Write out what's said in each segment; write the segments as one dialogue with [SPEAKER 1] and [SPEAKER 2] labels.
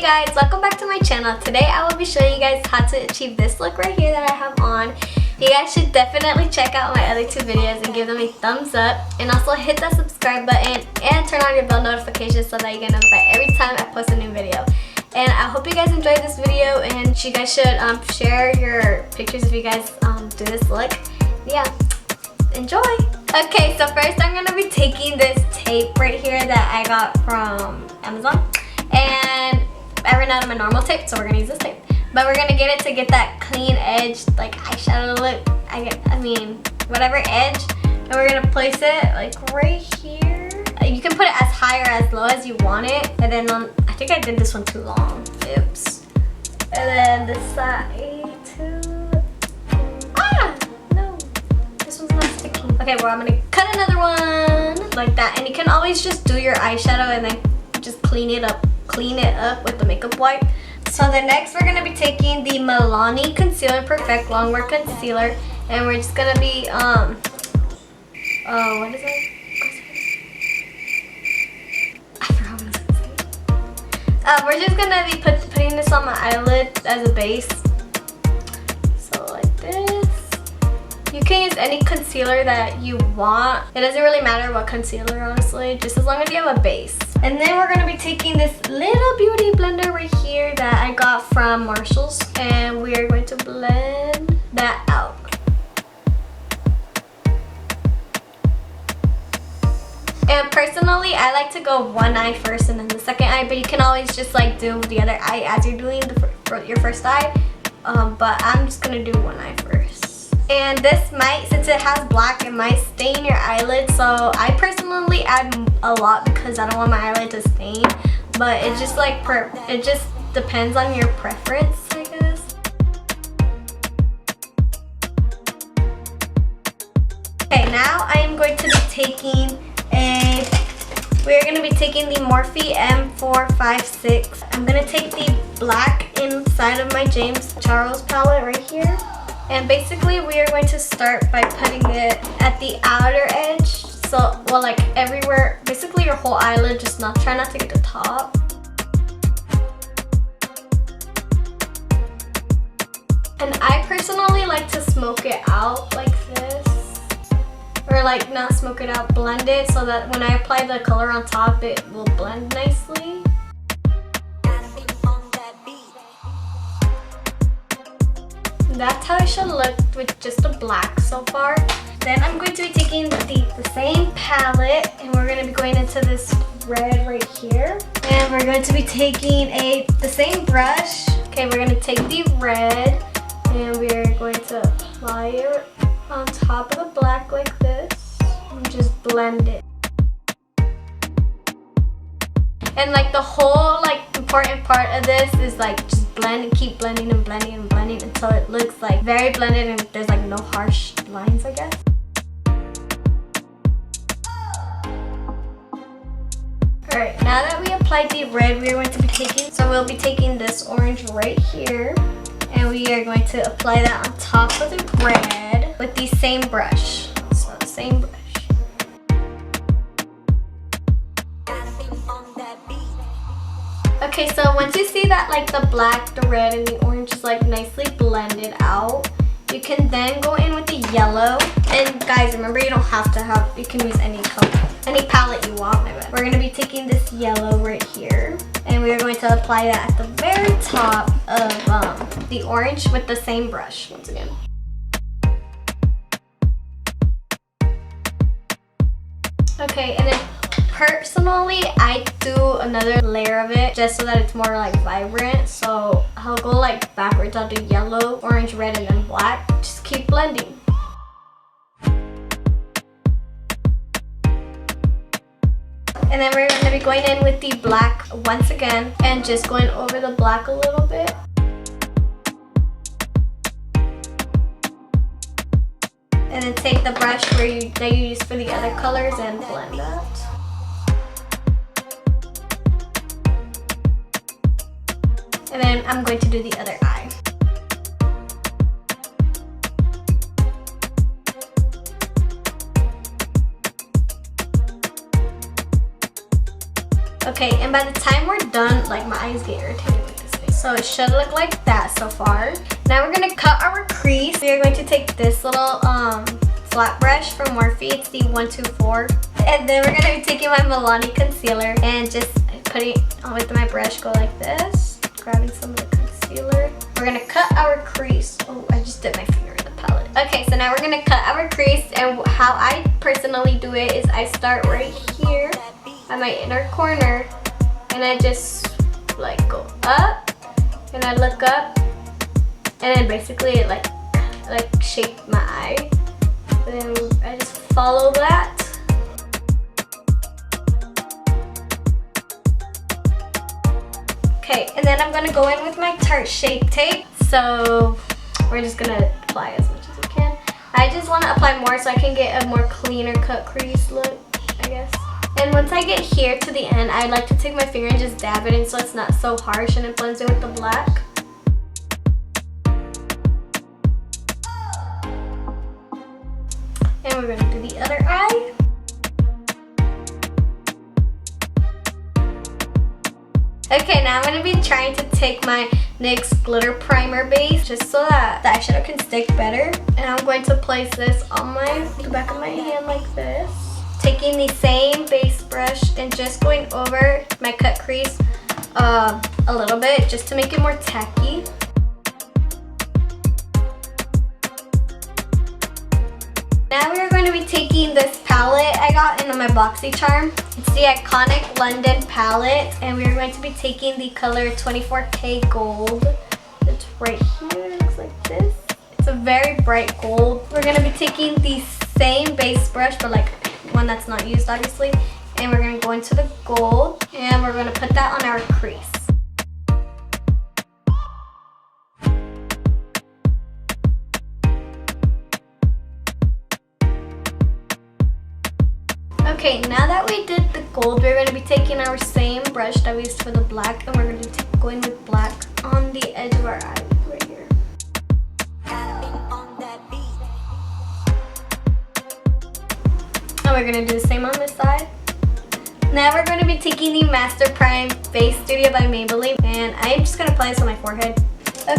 [SPEAKER 1] guys, welcome back to my channel. Today I will be showing you guys how to achieve this look right here that I have on. You guys should definitely check out my other two videos and give them a thumbs up, and also hit that subscribe button and turn on your bell notifications so that you get notified every time I post a new video. And I hope you guys enjoyed this video, and you guys should share your pictures if you guys do this look. Yeah, enjoy. Okay, so first I'm gonna be taking this tape right here that I got from Amazon, and I ran out of my normal tape, so we're gonna use this tape. But we're gonna get it to get that clean edge, like eyeshadow look. I mean, whatever edge, and we're gonna place it like right here. You can put it as high or as low as you want it, and then I think I did this one too long. Oops. And then this side too. No, this one's not sticking. Okay, well I'm gonna cut another one like that, and you can always just do your eyeshadow and then just clean it up with the makeup wipe. So the next we're gonna be taking the Milani Concealer Perfect Longwear Concealer, and we're just gonna be what is it? I forgot what I was gonna say. We're just gonna be putting this on my eyelid as a base. So like this. You can use any concealer that you want. It doesn't really matter what concealer, honestly, just as long as you have a base. And then we're gonna be taking this little beauty blender right here that I got from Marshall's, and we are going to blend that out. And personally, I like to go one eye first and then the second eye, but you can always just like do the other eye as you're doing your first eye. But I'm just gonna do one eye first. And this might, since it has black, it might stain your eyelid. So I personally add a lot because I don't want my eyelid to stain. But it just like it just depends on your preference, I guess. Okay, now I am going to be taking we're going to be taking the Morphe M456. I'm going to take the black inside of my James Charles palette right here. And basically we are going to start by putting it at the outer edge. So, well, like everywhere, basically your whole eyelid, just try not to get the top. And I personally like to smoke it out like this. Or like not smoke it out, blend it so that when I apply the color on top, it will blend nicely. That's how it should look with just the black so far. Then I'm going to be taking the same palette, and we're going to be going into this red right here. And we're going to be taking the same brush. Okay, we're going to take the red, and we're going to apply it on top of the black like this, and just blend it. And like the whole like important part of this is like just blend and keep blending and blending and blending until it looks like very blended and there's like no harsh lines, I guess. Alright, now that we applied the red, we're going to be we'll be taking this orange right here, and we are going to apply that on top of the red with the same brush. So the same brush. Okay, so once you see that like the black, the red, and the orange is like nicely blended out, you can then go in with the yellow. And guys, remember, you don't have to you can use any color, any palette you want. We're going to be taking this yellow right here, and we are going to apply that at the very top of the orange with the same brush once again. Okay, and then personally, I do another layer of it just so that it's more like vibrant. So I'll go like backwards. I'll do yellow, orange, red, and then black. Just keep blending. And then we're going to be going in with the black once again and just going over the black a little bit. And then take the brush that you use for the other colors and blend that. And then I'm going to do the other eye. Okay, and by the time we're done, like my eyes get irritated with this face. So it should look like that so far. Now we're gonna cut our crease. We are going to take this little flat brush from Morphe. It's the 124. And then we're gonna be taking my Milani concealer and just putting it with my brush, go like this, grabbing some of the concealer. We're gonna cut our crease. Oh, I just dipped my finger in the palette. Okay, so now we're gonna cut our crease, and how I personally do it is I start right here at my inner corner, and I just like go up, and I look up, and then basically it like shape my eye. Then I just follow that. Okay, and then I'm gonna go in with my Tarte Shape Tape. So we're just gonna apply as much as we can. I just wanna apply more so I can get a more cleaner cut crease look, I guess. And once I get here to the end, I like to take my finger and just dab it in so it's not so harsh and it blends in with the black. And we're gonna do the other eye. Okay, now I'm going to be trying to take my NYX glitter primer base just so that the eyeshadow can stick better. And I'm going to place this on the back of my hand like this. Taking the same base brush and just going over my cut crease a little bit just to make it more tacky. Now we are going to be taking this palette I got in my BoxyCharm. It's the iconic London palette, and we are going to be taking the color 24K Gold. It's right here, it looks like this. It's a very bright gold. We're going to be taking the same base brush, but like one that's not used obviously, and we're going to go into the gold, and we're going to put that on our crease. Okay, now that we did the gold, we're going to be taking our same brush that we used for the black, and we're going to go in with black on the edge of our eye right here. And we're going to do the same on this side. Now we're going to be taking the Master Prime Face Studio by Maybelline, and I'm just going to apply this on my forehead.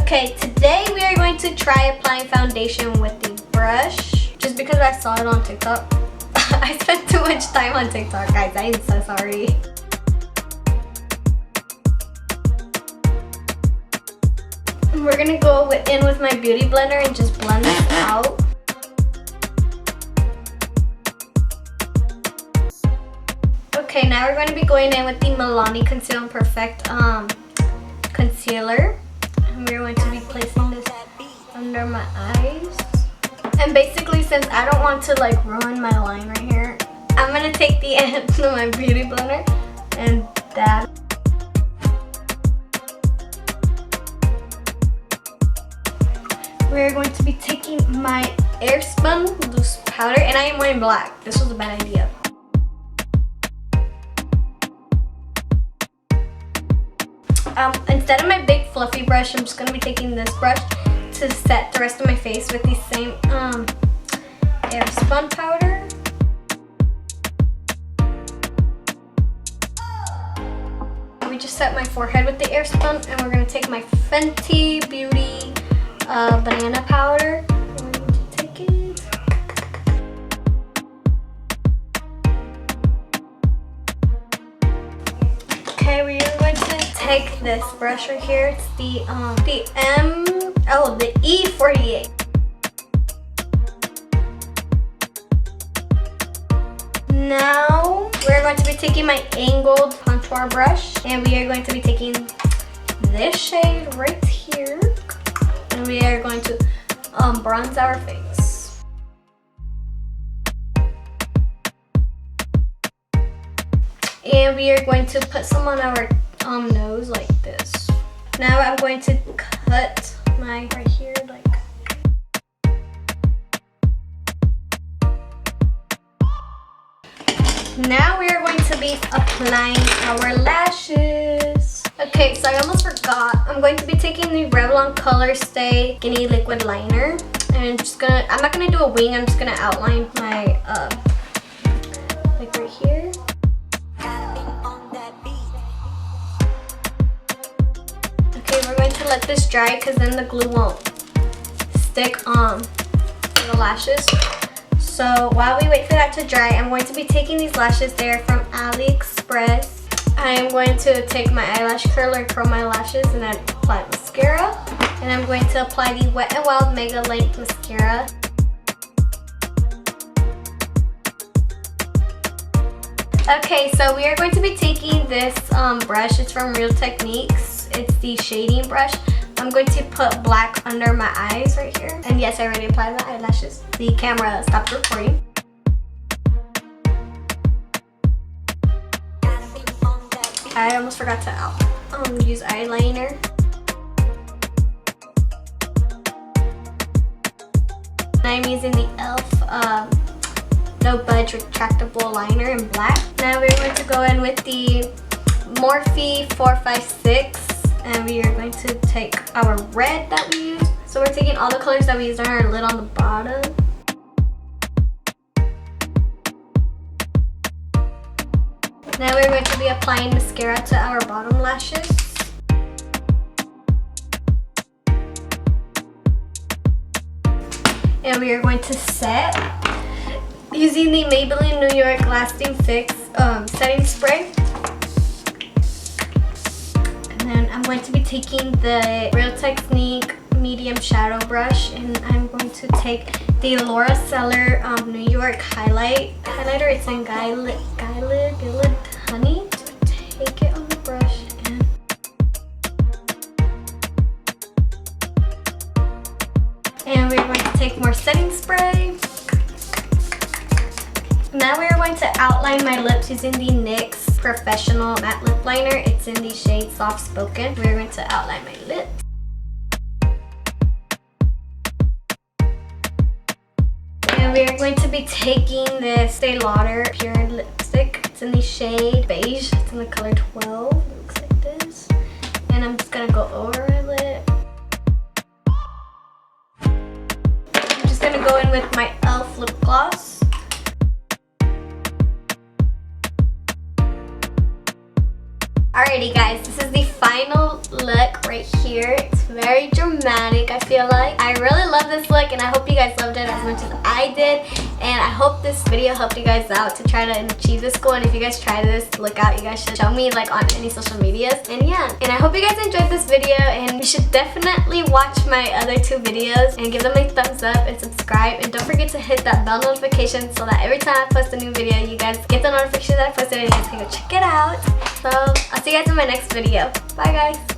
[SPEAKER 1] Okay, today we are going to try applying foundation with the brush, just because I saw it on TikTok. I spent too much time on TikTok, guys. I am so sorry. We're gonna go in with my beauty blender and just blend this out. Okay, now we're going to be going in with the Milani Conceal and Perfect concealer. And we're going to be placing this under my eyes. And basically, since I don't want to like ruin my line right here, I'm gonna take the end of my beauty blender and dab. We're going to be taking my Airspun loose powder, and I am wearing black. This was a bad idea. Instead of my big fluffy brush, I'm just gonna be taking this brush to set the rest of my face with the same Airspun powder. We just set my forehead with the Airspun, and we're going to take my Fenty Beauty banana powder. We're going to take it. Okay, we are going to take this brush right here. It's the E48. Now we're going to be taking my angled contour brush, and we are going to be taking this shade right here, and we are going to bronze our face. And we are going to put some on our nose like this. Now I'm going to cut my right here like. Now we are going to be applying our lashes. Okay, so I almost forgot. I'm going to be taking the Revlon Color Stay Skinny Liquid Liner, and I'm not gonna do a wing. I'm just gonna outline my like right here. to let this dry because then the glue won't stick on the lashes. So while we wait for that to dry, I'm going to be taking these lashes there from AliExpress. I am going to take my eyelash curler and curl my lashes and then apply mascara. And I'm going to apply the Wet n Wild Mega Length Mascara. Okay, so we are going to be taking this brush. It's from Real Techniques. It's the shading brush. I'm going to put black under my eyes right here. And yes, I already applied my eyelashes. The camera stopped recording. I almost forgot to use eyeliner. I'm using the e.l.f. No Budge Retractable Liner in black. Now we're going to go in with the Morphe 456. And we are going to take our red that we used. So we're taking all the colors that we used on our lid on the bottom. Now we're going to be applying mascara to our bottom lashes. And we are going to set using the Maybelline New York Lasting Fix setting spray. And then I'm going to be taking the Real Technique medium shadow brush, and I'm going to take the Laura Seller New York highlighter. It's in Gilded Honey. Take it on the brush and we're going to take more setting spray. Now we are going to outline my lips using the NYX Professional Matte Lip Liner. It's in the shade Soft Spoken. We're going to outline my lips. And we are going to be taking this Stay Lauder Pure Lipstick. It's in the shade Beige. It's in the color 12. It looks like this. And I'm just going to go over my lip. I'm just going to go in with my e.l.f. lip gloss. Alrighty guys, this is the final look right here. It's very dramatic, I feel like. I really love this look and I hope you guys loved it as much as I did. And I hope this video helped you guys out to try to achieve this goal. And if you guys try this, look out, you guys should show me like on any social medias. And yeah, and I hope you guys enjoyed this video, and you should definitely watch my other 2 videos and give them a thumbs up and subscribe. And don't forget to hit that bell notification so that every time I post a new video, you guys get the notification that I posted and you guys can go check it out. So I'll see you guys in my next video. Bye guys.